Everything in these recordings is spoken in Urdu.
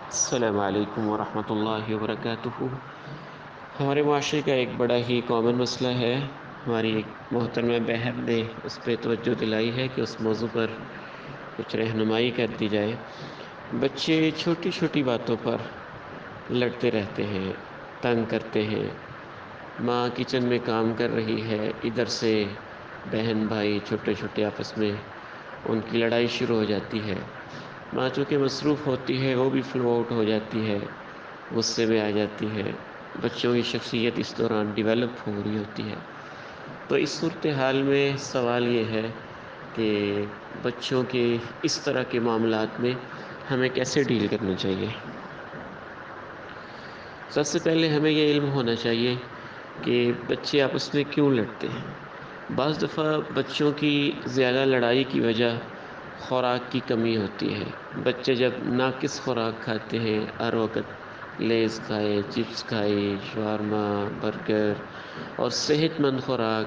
السلام علیکم ورحمۃ اللہ وبرکاتہ۔ ہمارے معاشرے کا ایک بڑا ہی کامن مسئلہ ہے۔ ہماری ایک محترمہ بہن نے اس پہ توجہ دلائی ہے کہ اس موضوع پر کچھ رہنمائی کر دی جائے۔ بچے چھوٹی چھوٹی باتوں پر لڑتے رہتے ہیں، تنگ کرتے ہیں۔ ماں کچن میں کام کر رہی ہے، ادھر سے بہن بھائی چھوٹے چھوٹے آپس میں ان کی لڑائی شروع ہو جاتی ہے۔ ماں چونکہ مصروف ہوتی ہے وہ بھی فلو آؤٹ ہو جاتی ہے، غصے میں آ جاتی ہے۔ بچوں کی شخصیت اس دوران ڈیولپ ہو رہی ہوتی ہے۔ تو اس صورتحال میں سوال یہ ہے کہ بچوں کے اس طرح کے معاملات میں ہمیں کیسے ڈیل کرنا چاہیے۔ سب سے پہلے ہمیں یہ علم ہونا چاہیے کہ بچے آپس میں کیوں لڑتے ہیں۔ بعض دفعہ بچوں کی زیادہ لڑائی کی وجہ خوراک کی کمی ہوتی ہے۔ بچے جب ناقص خوراک کھاتے ہیں، ہر وقت لیز کھائے، چپس کھائے، شاورما، برگر اور صحت مند خوراک،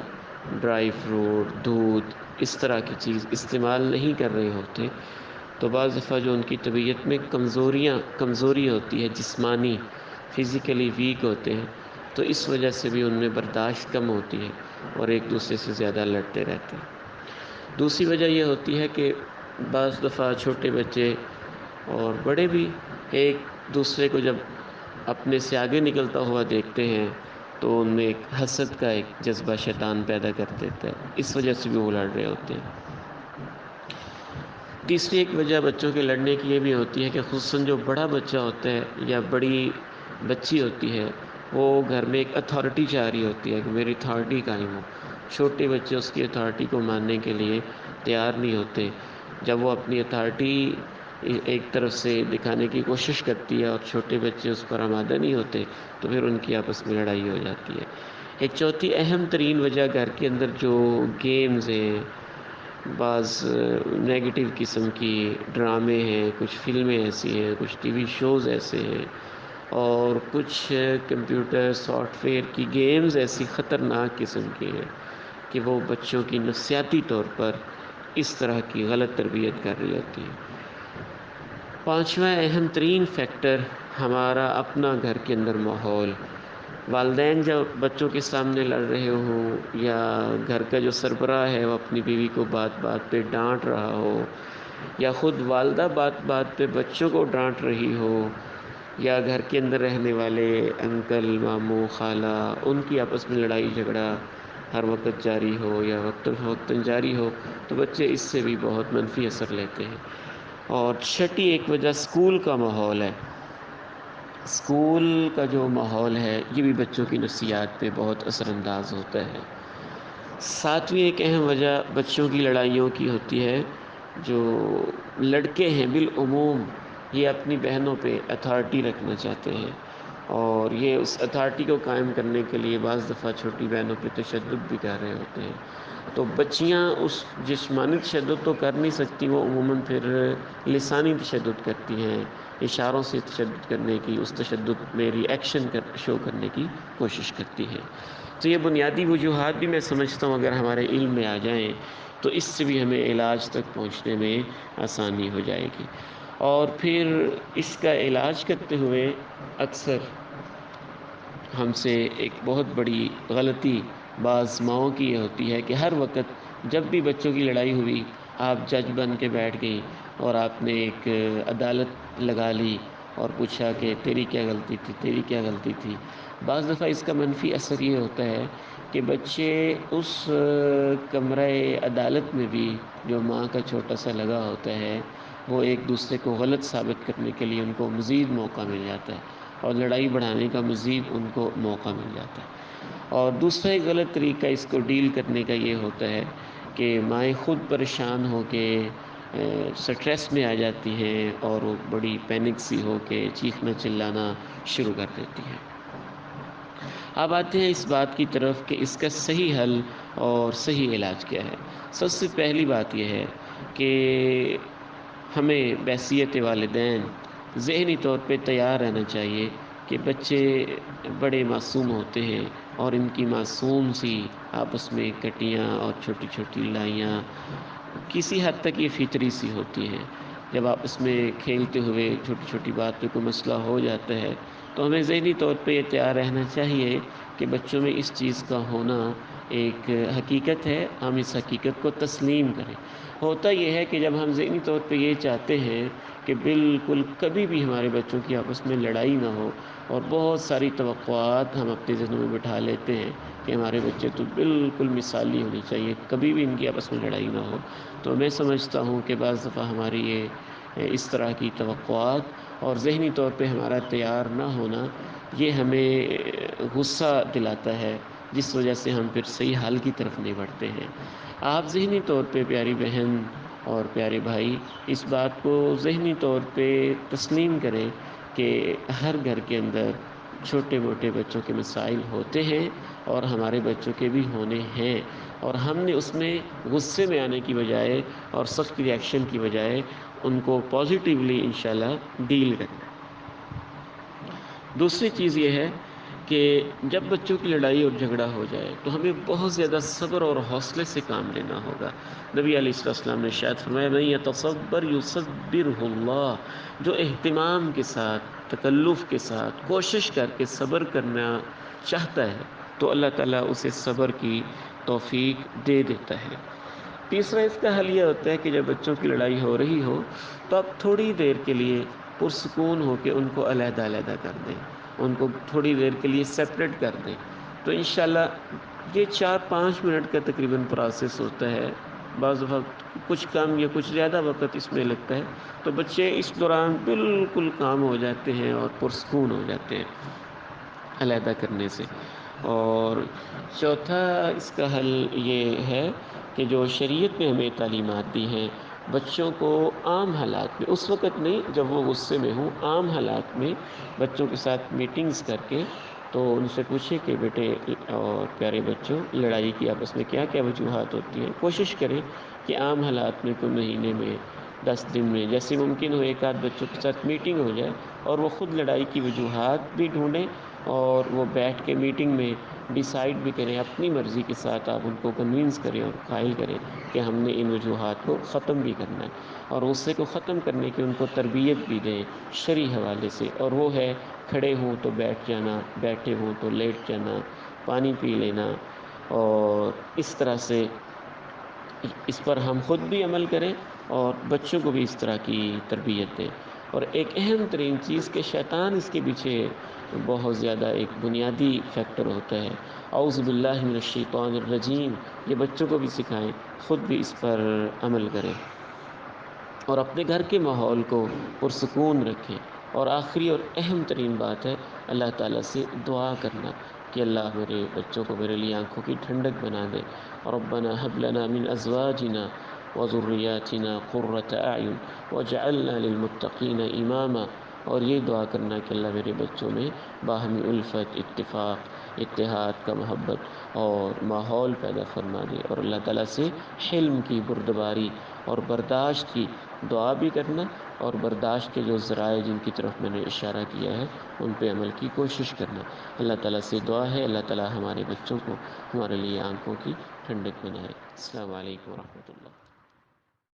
ڈرائی فروٹ، دودھ، اس طرح کی چیز استعمال نہیں کر رہے ہوتے، تو بعض دفعہ جو ان کی طبیعت میں کمزوری ہوتی ہے، جسمانی فزیکلی ویک ہوتے ہیں، تو اس وجہ سے بھی ان میں برداشت کم ہوتی ہے اور ایک دوسرے سے زیادہ لڑتے رہتے ہیں۔ دوسری وجہ یہ ہوتی ہے کہ بعض دفعہ چھوٹے بچے اور بڑے بھی ایک دوسرے کو جب اپنے سے آگے نکلتا ہوا دیکھتے ہیں تو ان میں ایک حسد کا ایک جذبہ شیطان پیدا کر دیتا ہے، اس وجہ سے بھی وہ لڑ رہے ہوتے ہیں۔ تیسری ایک وجہ بچوں کے لڑنے کی یہ بھی ہوتی ہے کہ خصوصاً جو بڑا بچہ ہوتا ہے یا بڑی بچی ہوتی ہے، وہ گھر میں ایک اتھارٹی چاہ رہی ہوتی ہے کہ میری اتھارٹی قائم ہو۔ چھوٹے بچے اس کی اتھارٹی کو ماننے کے لیے تیار نہیں ہوتے۔ جب وہ اپنی اتھارٹی ایک طرف سے دکھانے کی کوشش کرتی ہے اور چھوٹے بچے اس پر آمادہ نہیں ہوتے تو پھر ان کی آپس میں لڑائی ہو جاتی ہے۔ ایک چوتھی اہم ترین وجہ گھر کے اندر جو گیمز ہیں، بعض نیگیٹو قسم کی ڈرامے ہیں، کچھ فلمیں ایسی ہیں، کچھ ٹی وی شوز ایسے ہیں اور کچھ کمپیوٹر سافٹ ویئر کی گیمز ایسی خطرناک قسم کی ہیں کہ وہ بچوں کی نفسیاتی طور پر اس طرح کی غلط تربیت کر رہی ہوتی ہے۔ پانچواں اہم ترین فیکٹر ہمارا اپنا گھر کے اندر ماحول۔ والدین جب بچوں کے سامنے لڑ رہے ہوں یا گھر کا جو سربراہ ہے وہ اپنی بیوی کو بات بات پہ ڈانٹ رہا ہو یا خود والدہ بات بات پہ بچوں کو ڈانٹ رہی ہو یا گھر کے اندر رہنے والے انکل، ماموں، خالہ، ان کی آپس میں لڑائی جھگڑا ہر وقت جاری ہو یا وقتاً فوقتاً جاری ہو، تو بچے اس سے بھی بہت منفی اثر لیتے ہیں۔ اور چھٹی ایک وجہ اسکول کا ماحول ہے۔ اسکول کا جو ماحول ہے یہ بھی بچوں کی نفسیات پہ بہت اثر انداز ہوتا ہے۔ ساتویں ایک اہم وجہ بچوں کی لڑائیوں کی ہوتی ہے، جو لڑکے ہیں بالعموم یہ اپنی بہنوں پہ اتھارٹی رکھنا چاہتے ہیں اور یہ اس اتھارٹی کو قائم کرنے کے لیے بعض دفعہ چھوٹی بہنوں پہ تشدد بھی کر رہے ہوتے ہیں۔ تو بچیاں اس جسمانی تشدد تو کر نہیں سکتی، وہ عموماً پھر لسانی تشدد کرتی ہیں، اشاروں سے تشدد کرنے کی، اس تشدد میں ری ایکشن شو کرنے کی کوشش کرتی ہیں۔ تو یہ بنیادی وجوہات بھی میں سمجھتا ہوں اگر ہمارے علم میں آ جائیں تو اس سے بھی ہمیں علاج تک پہنچنے میں آسانی ہو جائے گی۔ اور پھر اس کا علاج کرتے ہوئے اکثر ہم سے ایک بہت بڑی غلطی بعض ماؤں کی یہ ہوتی ہے کہ ہر وقت جب بھی بچوں کی لڑائی ہوئی آپ جج بن کے بیٹھ گئی اور آپ نے ایک عدالت لگا لی اور پوچھا کہ تیری کیا غلطی تھی، تیری کیا غلطی تھی۔ بعض دفعہ اس کا منفی اثر یہ ہوتا ہے کہ بچے اس کمرہ عدالت میں بھی جو ماں کا چھوٹا سا لگا ہوتا ہے وہ ایک دوسرے کو غلط ثابت کرنے کے لیے ان کو مزید موقع مل جاتا ہے اور لڑائی بڑھانے کا مزید ان کو موقع مل جاتا ہے۔ اور دوسرا ایک غلط طریقہ اس کو ڈیل کرنے کا یہ ہوتا ہے کہ مائیں خود پریشان ہو کے سٹریس میں آ جاتی ہیں اور وہ بڑی پینک سی ہو کے چیخنا چلانا شروع کر دیتی ہیں۔ اب آتے ہیں اس بات کی طرف کہ اس کا صحیح حل اور صحیح علاج کیا ہے۔ سب سے پہلی بات یہ ہے کہ ہمیں بحیثیت والدین ذہنی طور پہ تیار رہنا چاہیے کہ بچے بڑے معصوم ہوتے ہیں اور ان کی معصوم سی آپس میں کٹیاں اور چھوٹی چھوٹی لڑائیاں کسی حد تک یہ فطری سی ہوتی ہیں۔ جب آپس میں کھیلتے ہوئے چھوٹی چھوٹی بات پہ کوئی مسئلہ ہو جاتا ہے تو ہمیں ذہنی طور پہ یہ تیار رہنا چاہیے کہ بچوں میں اس چیز کا ہونا ایک حقیقت ہے، ہم اس حقیقت کو تسلیم کریں۔ ہوتا یہ ہے کہ جب ہم ذہنی طور پہ یہ چاہتے ہیں کہ بالکل کبھی بھی ہمارے بچوں کی آپس میں لڑائی نہ ہو، اور بہت ساری توقعات ہم اپنے ذہنوں میں بٹھا لیتے ہیں کہ ہمارے بچے تو بالکل مثالی ہونی چاہیے، کبھی بھی ان کی آپس میں لڑائی نہ ہو، تو میں سمجھتا ہوں کہ بعض دفعہ ہماری یہ اس طرح کی توقعات اور ذہنی طور پہ ہمارا تیار نہ ہونا یہ ہمیں غصہ دلاتا ہے، جس وجہ سے ہم پھر صحیح حل کی طرف نہیں بڑھتے ہیں۔ آپ ذہنی طور پہ پیاری بہن اور پیارے بھائی اس بات کو ذہنی طور پہ تسلیم کریں کہ ہر گھر کے اندر چھوٹے موٹے بچوں کے مسائل ہوتے ہیں اور ہمارے بچوں کے بھی ہونے ہیں، اور ہم نے اس میں غصے میں آنے کی بجائے اور سخت ری ایکشن کی بجائے ان کو پازیٹیولی انشاءاللہ ڈیل کرنا ہے۔ دوسری چیز یہ ہے کہ جب بچوں کی لڑائی اور جھگڑا ہو جائے تو ہمیں بہت زیادہ صبر اور حوصلے سے کام لینا ہوگا۔ نبی علیہ السلام نے شاید فرمایا میں یتصبر یصبرہ اللہ، جو اہتمام کے ساتھ، تکلف کے ساتھ، کوشش کر کے صبر کرنا چاہتا ہے تو اللہ تعالیٰ اسے صبر کی توفیق دے دیتا ہے۔ تیسرا اس کا حل یہ ہوتا ہے کہ جب بچوں کی لڑائی ہو رہی ہو تو آپ تھوڑی دیر کے لیے پرسکون ہو کے ان کو علیحدہ علیحدہ کر دیں، ان کو تھوڑی دیر کے لیے سیپریٹ کر دیں، تو انشاءاللہ یہ 4-5 منٹ کا تقریباً پروسیس ہوتا ہے، بعض وقت کچھ کم یا کچھ زیادہ وقت اس میں لگتا ہے، تو بچے اس دوران بالکل کام ہو جاتے ہیں اور پرسکون ہو جاتے ہیں علیحدہ کرنے سے۔ اور چوتھا اس کا حل یہ ہے کہ جو شریعت نے ہمیں تعلیمات دی ہیں، بچوں کو عام حالات میں، اس وقت نہیں جب وہ غصے میں ہوں، عام حالات میں بچوں کے ساتھ میٹنگز کر کے تو ان سے پوچھیں کہ بیٹے اور پیارے بچوں، لڑائی کی آپس میں کیا کیا وجوہات ہوتی ہیں۔ کوشش کریں کہ عام حالات میں کوئی مہینے میں 10 دن میں جیسے ممکن ہو ایک آدھ بچوں کے ساتھ میٹنگ ہو جائے اور وہ خود لڑائی کی وجوہات بھی ڈھونڈیں اور وہ بیٹھ کے میٹنگ میں ڈیسائیڈ بھی کریں، اپنی مرضی کے ساتھ آپ ان کو کنوینس کریں اور قائل کریں کہ ہم نے ان وجوہات کو ختم بھی کرنا ہے، اور غصے کو ختم کرنے کی ان کو تربیت بھی دیں شرعی حوالے سے، اور وہ ہے کھڑے ہوں تو بیٹھ جانا، بیٹھے ہوں تو لیٹ جانا، پانی پی لینا، اور اس طرح سے اس پر ہم خود بھی عمل کریں اور بچوں کو بھی اس طرح کی تربیت دیں۔ اور ایک اہم ترین چیز کہ شیطان اس کے پیچھے بہت زیادہ ایک بنیادی فیکٹر ہوتا ہے، اعوذ باللہ من الشیطان الرجیم، یہ بچوں کو بھی سکھائیں، خود بھی اس پر عمل کریں اور اپنے گھر کے ماحول کو پرسکون رکھیں۔ اور آخری اور اہم ترین بات ہے اللہ تعالیٰ سے دعا کرنا کہ اللہ میرے بچوں کو میرے لیے آنکھوں کی ٹھنڈک بنا دے، ربنا هب لنا من ازواجنا وذریاتنا قرۃ اعین واجعلنا للمتقین اماما، اور یہ دعا کرنا کہ اللہ میرے بچوں میں باہمی الفت، اتفاق، اتحاد کا محبت اور ماحول پیدا فرما دے، اور اللہ تعالیٰ سے حلم کی، بردباری اور برداشت کی دعا بھی کرنا، اور برداشت کے جو ذرائع جن کی طرف میں نے اشارہ کیا ہے ان پہ عمل کی کوشش کرنا۔ اللہ تعالیٰ سے دعا ہے اللہ تعالیٰ ہمارے بچوں کو ہمارے لیے آنکھوں کی ٹھنڈک بنائے۔ السلام علیکم ورحمۃ اللہ۔